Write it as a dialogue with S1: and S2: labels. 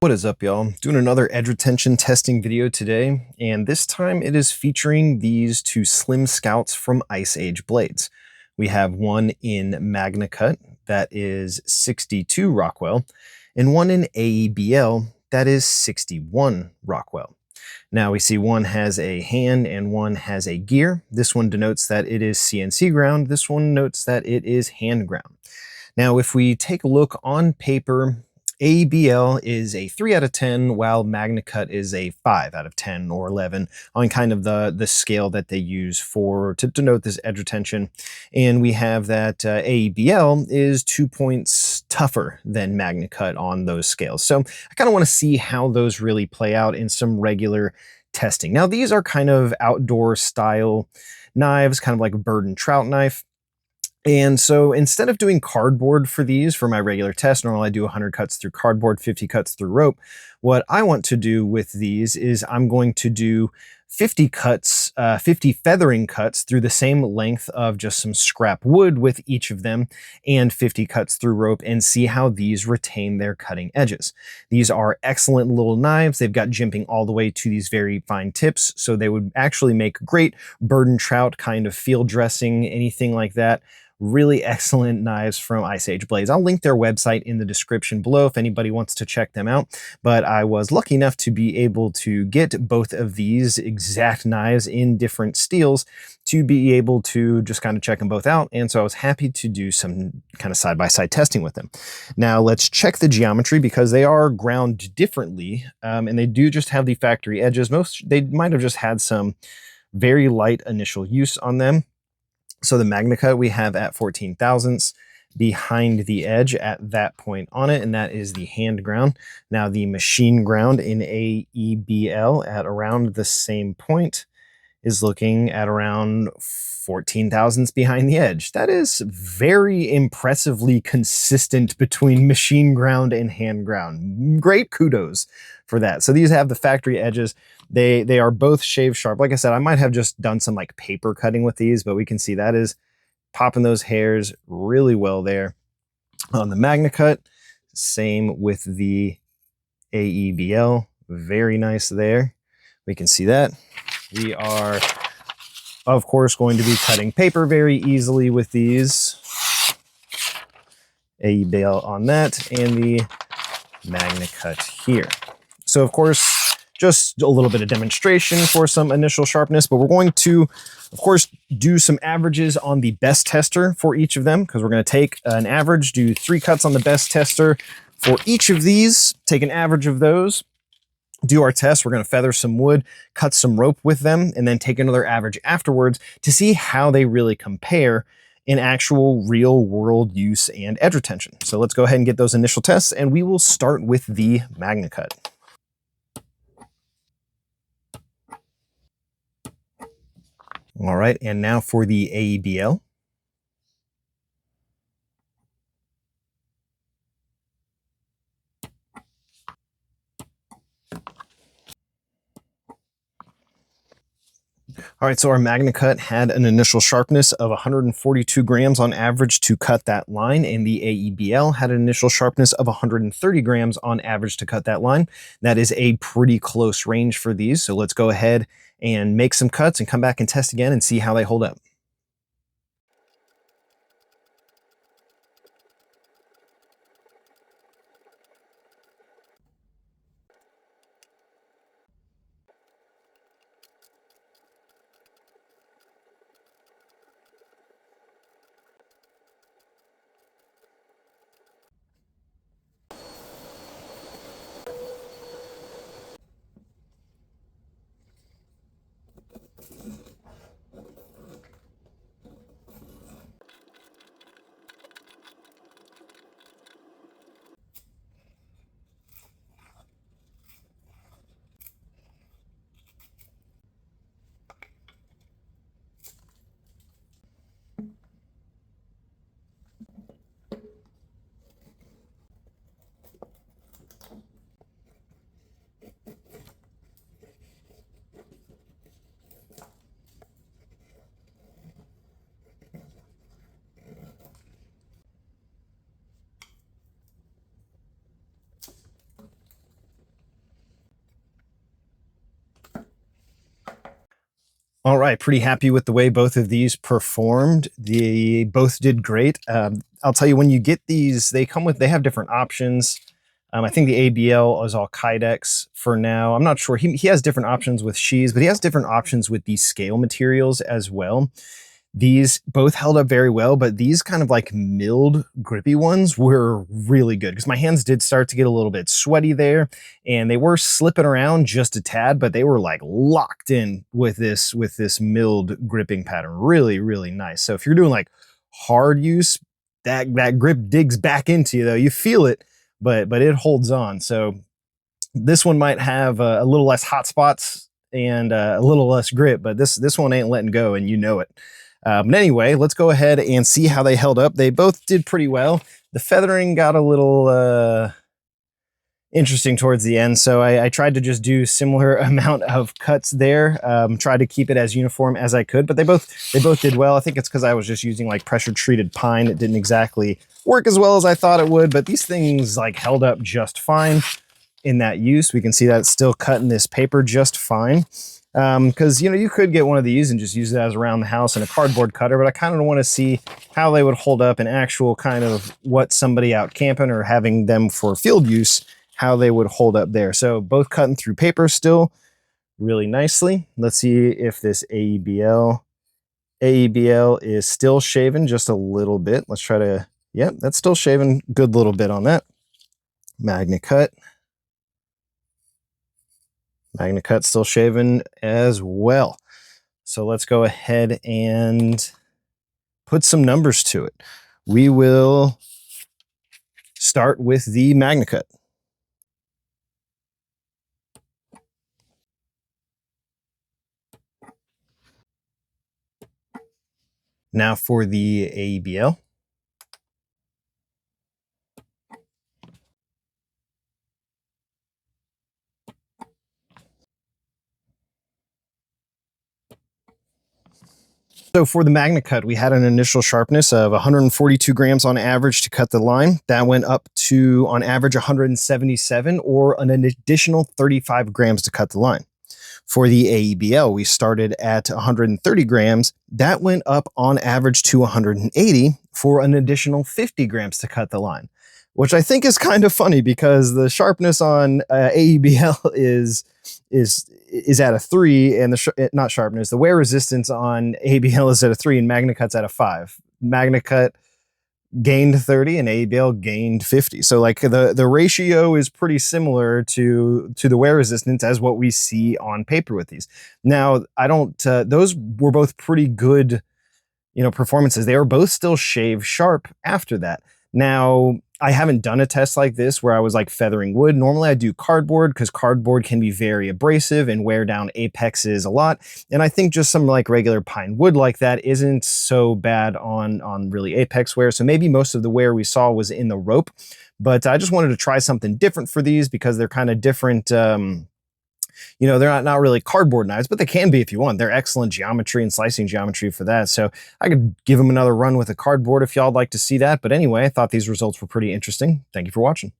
S1: What is up, y'all? Doing another edge retention testing video today, and this time it is featuring these two Slim Scouts from Ice Age blades. We have one in magnacut that is 62 Rockwell, and one in AEB-L that is 61 Rockwell. Now we see one has a hand and one has a gear. This one denotes that it is CNC ground. This one notes that it is hand ground. Now if we take a look on paper, AEB-L is a 3 out of 10, while magnacut is a 5 out of 10 or 11 on kind of the scale that they use to denote this edge retention. And we have that AEB-L is 2 points tougher than magnacut on those scales. So I kind of want to see how those really play out in some regular testing. Now these are kind of outdoor style knives, kind of like a bird and trout knife. And so instead of doing cardboard for these, for my regular test, normally I do 100 cuts through cardboard, 50 cuts through rope. What I want to do with these is I'm going to do 50 cuts, 50 feathering cuts through the same length of just some scrap wood with each of them, and 50 cuts through rope, and see how these retain their cutting edges. These are excellent little knives. They've got jimping all the way to these very fine tips, so they would actually make great bird and trout kind of field dressing, anything like that. Really excellent knives from Ice Age Blades. I'll link their website in the description below if anybody wants to check them out. But I was lucky enough to be able to get both of these exact knives in different steels to be able to just kind of check them both out. And so I was happy to do some kind of side-by-side testing with them. Now let's check the geometry because they are ground differently, and they do just have the factory edges. They might have just had some very light initial use on them. So the magnacut we have at 14 thousandths behind the edge at that point on it, and that is the hand ground. Now the machine ground in AEB-L at around the same point is looking at around 14 thousandths behind the edge. That is very impressively consistent between machine ground and hand ground. Great kudos for that. So these have the factory edges. They are both shave sharp. Like I said, I might have just done some like paper cutting with these, but we can see that is popping those hairs really well there. On the magnacut, same with the AEB-L. Very nice there. We can see that. We are, of course, going to be cutting paper very easily with these. AEB-L on that, and the magnacut here. So, of course, just a little bit of demonstration for some initial sharpness, but we're going to, of course, do some averages on the best tester for each of them, because we're going to take an average, do 3 cuts on the best tester for each of these, take an average of those, do our test. We're going to feather some wood, cut some rope with them, and then take another average afterwards to see how they really compare in actual real world use and edge retention. So let's go ahead and get those initial tests, and we will start with the magnacut. All right, and now for the AEB-L. All right, so our magnacut had an initial sharpness of 142 grams on average to cut that line, and the AEB-L had an initial sharpness of 130 grams on average to cut that line. That is a pretty close range for these, so let's go ahead and make some cuts and come back and test again and see how they hold up. All right, pretty happy with the way both of these performed. They both did great. I'll tell you, when you get these, they have different options. I think the AEB-L is all Kydex for now. I'm not sure. He has different options with sheaths, but he has different options with these scale materials as well. These both held up very well, but these kind of like milled grippy ones were really good because my hands did start to get a little bit sweaty there, and they were slipping around just a tad, but they were like locked in with this milled gripping pattern. Really, really nice. So if you're doing like hard use, that grip digs back into you though. You feel it, but it holds on. So this one might have a little less hot spots and a little less grip, but this one ain't letting go, and you know it. But anyway, let's go ahead and see how they held up. They both did pretty well. The feathering got a little interesting towards the end, so I tried to just do similar amount of cuts there, try to keep it as uniform as I could, but they both did well. I think it's because I was just using like pressure treated pine. It didn't exactly work as well as I thought it would, but these things like held up just fine in that use. We can see that it's still cutting this paper just fine. Because you could get one of these and just use it as around the house in a cardboard cutter, but I kind of want to see how they would hold up in actual kind of what somebody out camping or having them for field use, how they would hold up there. So both cutting through paper still really nicely. Let's see if this AEB-L is still shaving just a little bit. Let's try to, yep, that's still shaving good little bit on that. magnacut still shaving as well. So let's go ahead and put some numbers to it. We will start with the magnacut. Now for the AEB-L. So for the magnacut, we had an initial sharpness of 142 grams on average to cut the line. That went up to, on average, 177, or an additional 35 grams to cut the line. For the AEB-L, we started at 130 grams. That went up on average to 180 for an additional 50 grams to cut the line, which I think is kind of funny because the sharpness on AEB-L is at a 3, and not sharpness, the wear resistance on AEB-L is at a 3, and magnacut's at a 5. Magnacut gained 30 and AEB-L gained 50. So like the ratio is pretty similar to the wear resistance as what we see on paper with these. Now, I don't, those were both pretty good, performances. They were both still shave sharp after that. Now, I haven't done a test like this where I was like feathering wood. Normally I do cardboard because cardboard can be very abrasive and wear down apexes a lot. And I think just some like regular pine wood like that isn't so bad on really apex wear. So maybe most of the wear we saw was in the rope, but I just wanted to try something different for these because they're kind of different. They're not really cardboard knives, but they can be if you want. They're excellent geometry and slicing geometry for that. So I could give them another run with a cardboard if y'all would like to see that. But anyway, I thought these results were pretty interesting. Thank you for watching.